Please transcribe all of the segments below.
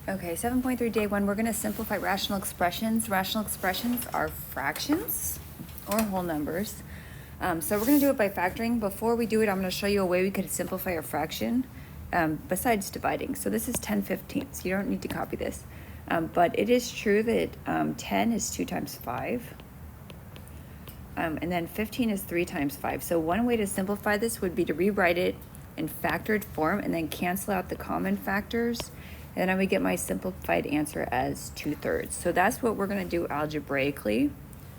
Okay, 7.3 day one, we're gonna simplify rational expressions. Rational expressions are fractions or whole numbers. So we're gonna do it by factoring. Before we do it, I'm gonna show you a way we could simplify a fraction besides dividing. So this is 10/15, so you don't need to copy this. But it is true that 10 is 2 times 5. And then 15 is 3 times 5. So one way to simplify this would be to rewrite it in factored form and then cancel out the common factors. And then I would get my simplified answer as 2/3. So that's what we're going to do algebraically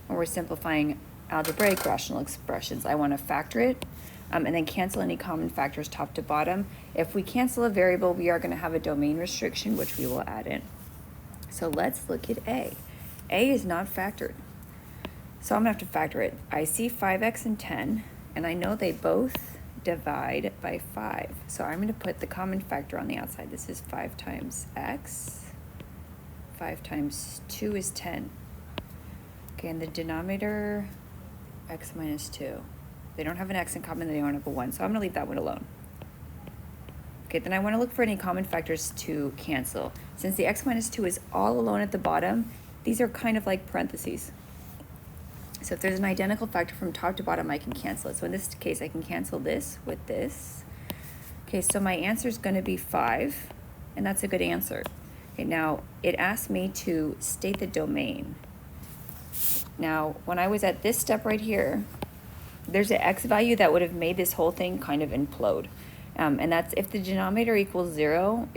when we're simplifying algebraic rational expressions. I want to factor it and then cancel any common factors top to bottom. If we cancel a variable, we are going to have a domain restriction, which we will add in. So let's look at A. A is not factored. So I'm going to have to factor it. I see 5x and 10, and I know they both divide by 5. So I'm going to put the common factor on the outside. This is 5 times x. 5 times 2 is 10. Okay, and the denominator, x minus 2. They don't have an x in common, they don't have a 1, so I'm going to leave that one alone. Okay, then I want to look for any common factors to cancel. Since the x minus 2 is all alone at the bottom, these are kind of like parentheses. So if there's an identical factor from top to bottom, I can cancel it. So in this case, I can cancel this with this. Okay, so my answer is going to be 5, and that's a good answer. Okay, now it asked me to state the domain. Now, when I was at this step right here, there's an x value that would have made this whole thing kind of implode. And that's if the denominator equals 0,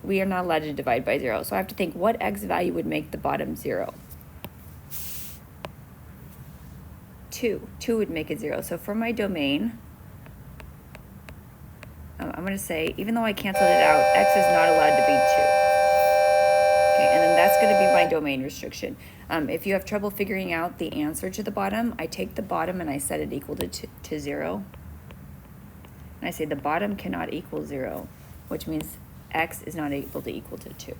we are not allowed to divide by 0. So I have to think what x value would make the bottom 0. 2 would make it 0. So for my domain, I'm going to say, even though I canceled it out, x is not allowed to be 2. Okay, and then that's going to be my domain restriction. If you have trouble figuring out the answer to the bottom, I take the bottom and I set it equal to 0. And I say the bottom cannot equal 0, which means x is not able to equal to 2.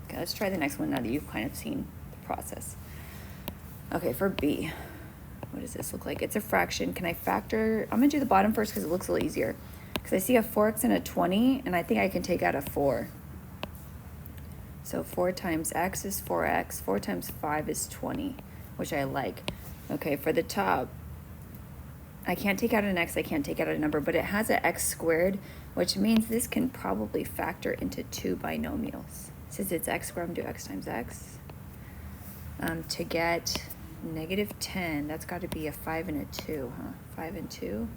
Okay, let's try the next one now that you've kind of seen the process. Okay, for B. What does this look like? It's a fraction. Can I factor? I'm going to do the bottom first because it looks a little easier. Because I see a 4x and a 20, and I think I can take out a 4. So 4 times x is 4x. 4 times 5 is 20, which I like. Okay, for the top, I can't take out an x. I can't take out a number, but it has an x squared, which means this can probably factor into 2 binomials. Since it's x squared, I'm going to do x times x. To get -10, that's got to be a 5 and a 2, huh? 5 and 2.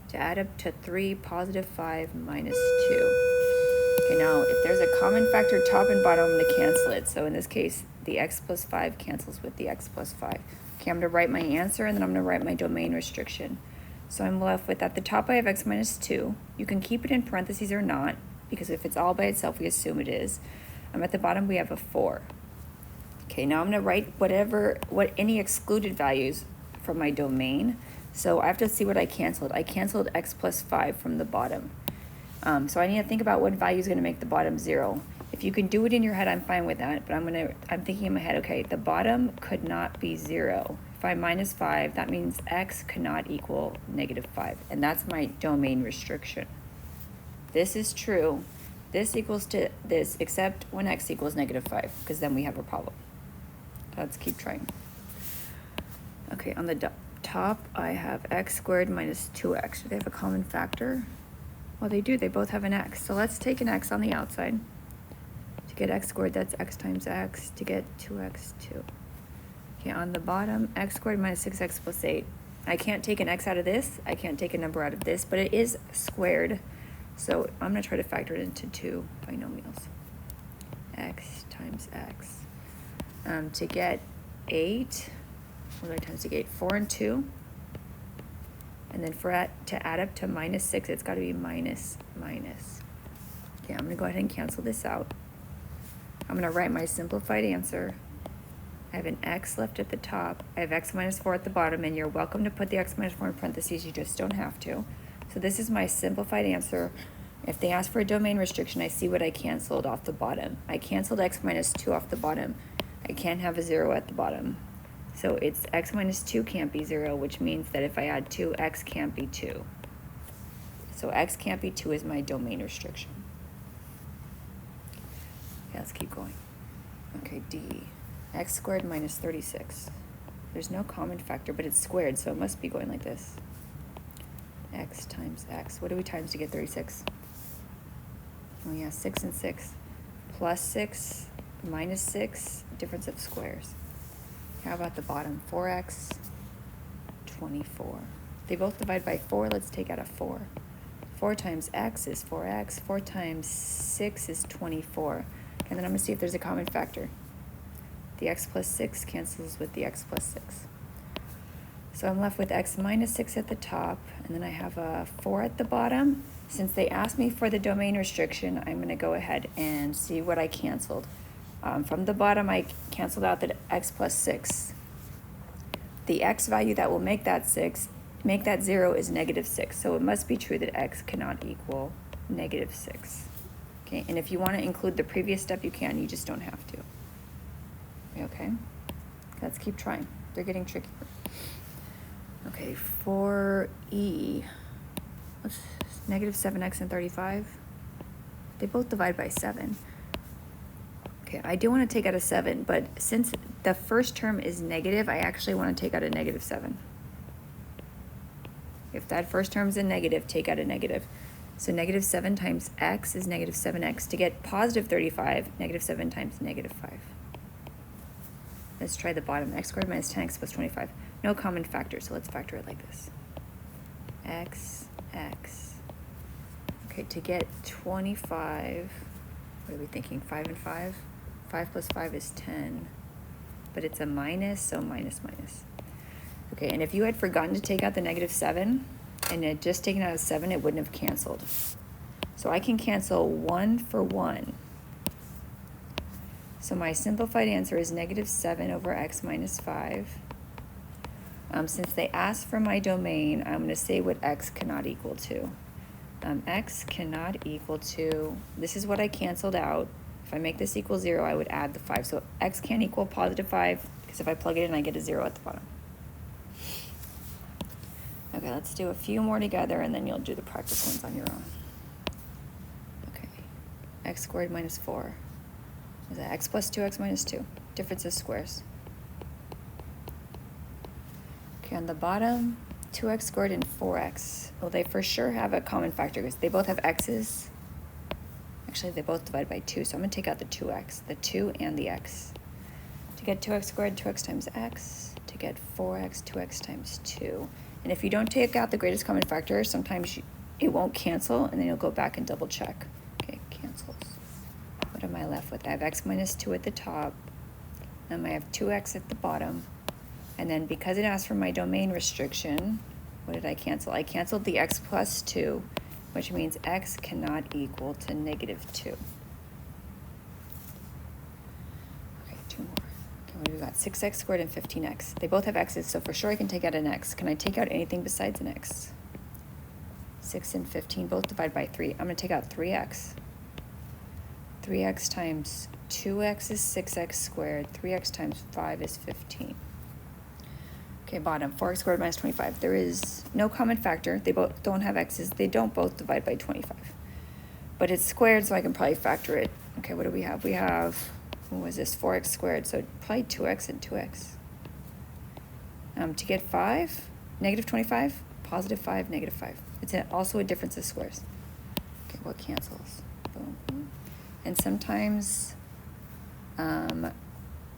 To add up to 3, positive 5 minus 2. Okay, now if there's a common factor top and bottom, I'm going to cancel it. So in this case, the x plus 5 cancels with the x plus 5. Okay, I'm going to write my answer, and then I'm going to write my domain restriction. So I'm left with, at the top I have x minus 2. You can keep it in parentheses or not, because if it's all by itself, we assume it is. At the bottom, we have a 4. Okay, now I'm going to write what any excluded values from my domain. So I have to see what I canceled. I canceled x plus 5 from the bottom. So I need to think about what value is going to make the bottom 0. If you can do it in your head, I'm fine with that. But I'm thinking in my head, okay, the bottom could not be 0. If I minus 5, that means x cannot equal -5. And that's my domain restriction. This is true. This equals to this, except when x equals -5, because then we have a problem. Let's keep trying. Okay, on the top, I have x squared minus 2x. Do they have a common factor? Well, they do. They both have an x. So let's take an x on the outside. To get x squared, that's x times x. To get 2x, 2. Okay, on the bottom, x squared minus 6x plus 8. I can't take an x out of this. I can't take a number out of this, but it is squared. So I'm going to try to factor it into 2 binomials. X times x. To get 8, what do I times to get? 4 and 2. And then to add up to minus 6, it's got to be minus. Okay, I'm going to go ahead and cancel this out. I'm going to write my simplified answer. I have an x left at the top. I have x minus 4 at the bottom, and you're welcome to put the x minus 4 in parentheses. You just don't have to. So this is my simplified answer. If they ask for a domain restriction, I see what I canceled off the bottom. I canceled x minus 2 off the bottom. I can't have a 0 at the bottom. So it's x minus 2 can't be 0, which means that if I add 2, x can't be 2. So x can't be 2 is my domain restriction. Okay, let's keep going. Okay, D. X squared minus 36. There's no common factor, but it's squared, so it must be going like this. X times X. What do we times to get 36? Oh yeah, 6 and 6. Plus 6, minus 6, difference of squares. How about the bottom? 4x, 24. They both divide by 4. Let's take out a 4. 4 times x is 4x. 4 times 6 is 24. And then I'm going to see if there's a common factor. The x plus 6 cancels with the x plus 6. So I'm left with x minus 6 at the top, and then I have a 4 at the bottom. Since they asked me for the domain restriction, I'm going to go ahead and see what I canceled. From the bottom, I canceled out the x plus 6. The x value that will make that 0 is negative 6. So it must be true that x cannot equal negative 6. Okay, and if you want to include the previous step, you can. You just don't have to. Okay, let's keep trying. They're getting trickier. Okay, for E, what's negative 7x and 35? They both divide by 7. Okay, I do want to take out a 7, but since the first term is negative, I actually want to take out a negative 7. If that first term is a negative, take out a negative. So negative 7 times x is negative 7x. To get positive 35, negative 7 times negative 5. Let's try the bottom. X squared minus 10x plus 25. No common factor, so let's factor it like this. X. Okay, to get 25, what are we thinking, 5 and 5? 5 plus 5 is 10, but it's a minus, so minus. Okay, and if you had forgotten to take out the negative 7, and had just taken out a 7, it wouldn't have canceled. So I can cancel 1 for 1. So my simplified answer is negative 7 over x minus 5. Since they asked for my domain, I'm going to say what x cannot equal to. X cannot equal to, this is what I canceled out. If I make this equal 0, I would add the 5. So x can't equal positive 5, because if I plug it in, I get a 0 at the bottom. Okay, let's do a few more together, and then you'll do the practice ones on your own. Okay, x squared minus 4. Is that x plus 2x minus 2? Difference of squares. Okay, on the bottom, 2x squared and 4x. Well, they for sure have a common factor because they both have x's. Actually, they both divide by 2, so I'm going to take out the 2x, the 2 and the x. To get 2x squared, 2x times x. To get 4x, 2x times 2. And if you don't take out the greatest common factor, sometimes it won't cancel, and then you'll go back and double check. Okay, cancels. What am I left with? I have x minus 2 at the top, and I have 2x at the bottom. And then because it asked for my domain restriction, what did I cancel? I canceled the x plus 2, which means x cannot equal to negative 2. Okay, 2 more. Okay, what do we got? 6x squared and 15x. They both have x's, so for sure I can take out an x. Can I take out anything besides an x? 6 and 15 both divide by 3. I'm going to take out 3x. 3x times 2x is 6x squared. 3x times 5 is 15. Okay, bottom, 4x squared minus 25. There is no common factor. They both don't have x's. They don't both divide by 25. But it's squared, so I can probably factor it. Okay, what do we have? We have, what was this, 4x squared, so probably 2x and 2x. To get 5, negative 25, positive 5, negative 5. It's also a difference of squares. Okay, what cancels? Boom. And sometimes,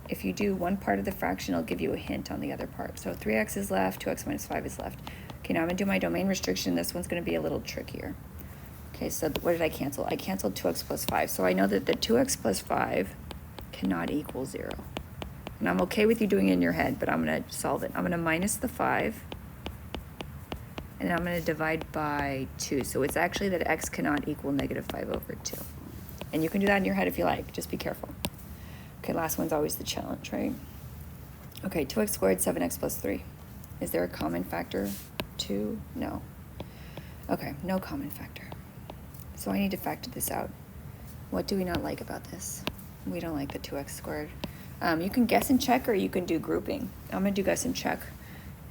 if you do one part of the fraction, it'll give you a hint on the other part. So 3x is left, 2x minus 5 is left. Okay, now I'm going to do my domain restriction. This one's going to be a little trickier. Okay, so what did I cancel? I canceled 2x plus 5. So I know that the 2x plus 5 cannot equal 0. And I'm okay with you doing it in your head, but I'm going to solve it. I'm going to minus the 5, and I'm going to divide by 2. So it's actually that x cannot equal negative 5 over 2. And you can do that in your head if you like. Just be careful. Okay, last one's always the challenge, right? Okay, 2x squared, 7x plus 3. Is there a common factor? 2? No. Okay, no common factor. So I need to factor this out. What do we not like about this? We don't like the 2x squared. You can guess and check, or you can do grouping. I'm going to do guess and check.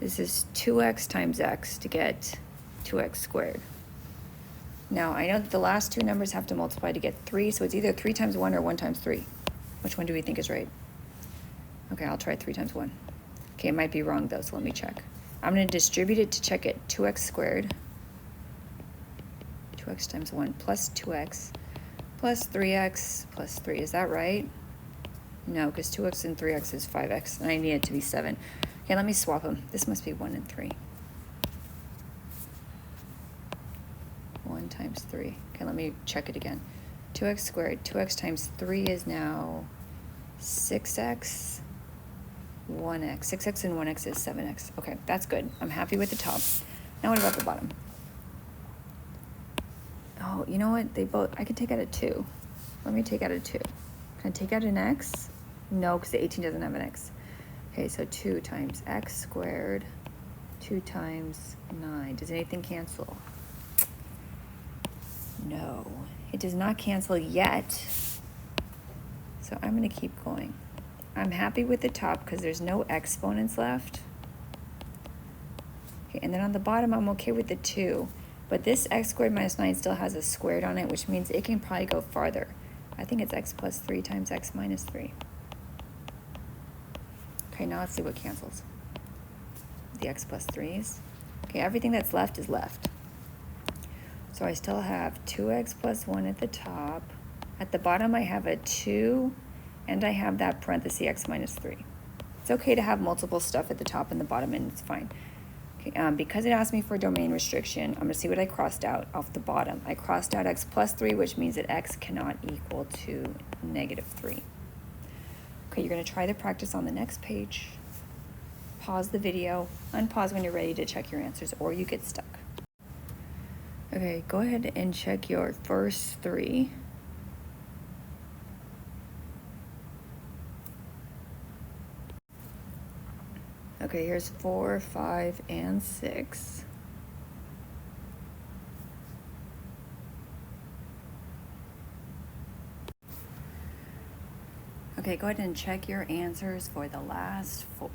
This is 2x times x to get 2x squared. Now, I know that the last two numbers have to multiply to get 3, so it's either 3 times 1 or 1 times 3. Which one do we think is right? Okay, I'll try 3 times 1. Okay, it might be wrong though, so let me check. I'm going to distribute it to check it. 2x squared, 2x times 1 plus 2x plus 3x plus 3. Is that right? No, because 2x and 3x is 5x, and I need it to be 7. Okay, let me swap them. This must be 1 and 3. 1 times 3. Okay, let me check it again. 2x squared, 2x times 3 is now 6x, 1x. 6x and 1x is 7x. Okay, that's good. I'm happy with the top. Now what about the bottom? Oh, you know what? They both, I could take out a 2. Let me take out a 2. Can I take out an x? No, because the 18 doesn't have an x. Okay, so 2 times x squared, 2 times 9. Does anything cancel? No, it does not cancel yet. So I'm going to keep going. I'm happy with the top because there's no exponents left. Okay, and then on the bottom, I'm okay with the 2. But this x squared minus 9 still has a squared on it, which means it can probably go farther. I think it's x plus 3 times x minus 3. Okay, now let's see what cancels. The x plus 3's. Okay, everything that's left is left. So I still have 2x plus 1 at the top. At the bottom, I have a 2, and I have that parenthesis x minus 3. It's okay to have multiple stuff at the top and the bottom, and it's fine. Okay, because it asked me for domain restriction, I'm going to see what I crossed out off the bottom. I crossed out x plus 3, which means that x cannot equal to negative 3. Okay, you're going to try the practice on the next page. Pause the video, unpause when you're ready to check your answers, or you get stuck. Okay, go ahead and check your first 3. Okay, here's 4, 5, and 6. Okay, go ahead and check your answers for the last 4.